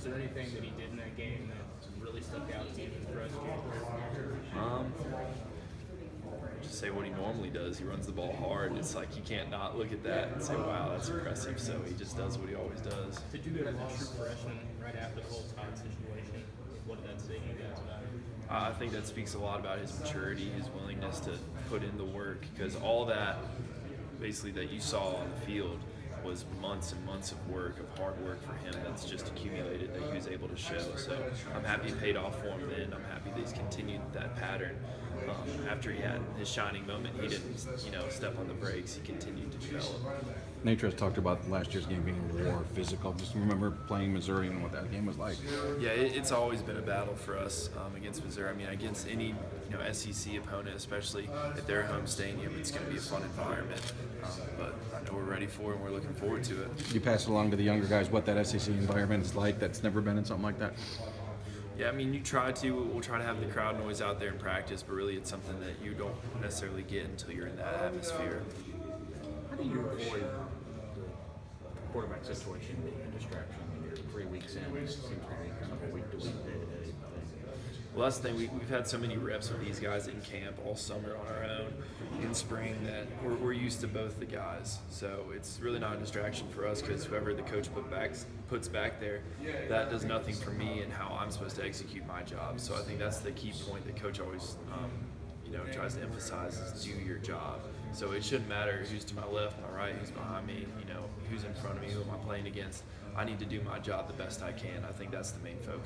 Was there anything that he did in that game that really stuck out to you and impressed you? Just say what he normally does. He runs the ball hard. It's like you can't not look at that and say, wow, that's impressive. So he just does what he always does. Did you go as a true freshman right after the whole Todd situation? What did that say to you guys about him? I think that speaks a lot about his maturity, his willingness to put in the work, because all that basically that you saw on the field was months and months of work, of hard work for him that's just accumulated that he was able to show. So I'm happy it paid off for him then. I'm happy that he's continued that pattern. After he had his shining moment, he didn't, step on the brakes. He continued to develop. Nature has talked about last year's game being more physical. Just remember playing Missouri and what that game was like. Yeah, it's always been a battle for us against Missouri. I mean, against any SEC opponent, especially at their home stadium, it's going to be a fun environment. But I know we're ready for it and we're looking forward to it. You pass it along to the younger guys what that SEC environment is like that's never been in something like that? Yeah, I mean, we'll try to have the crowd noise out there in practice, but really it's something that you don't necessarily get until you're in that atmosphere. How do you avoid the quarterback situation being a distraction when you're 3 weeks in? It seems to be kind of a week-to-week, day-to-day thing. Well, that's the thing. We've had so many reps with these guys in camp all summer on our own in spring that we're used to both the guys. So it's really not a distraction for us because whoever the coach puts back there, that does nothing for me and how I'm supposed to execute my job. So I think that's the key point that coach always tries to emphasize is do your job. So it shouldn't matter who's to my left, my right, who's behind me, who's in front of me, who am I playing against. I need to do my job the best I can. I think that's the main focus.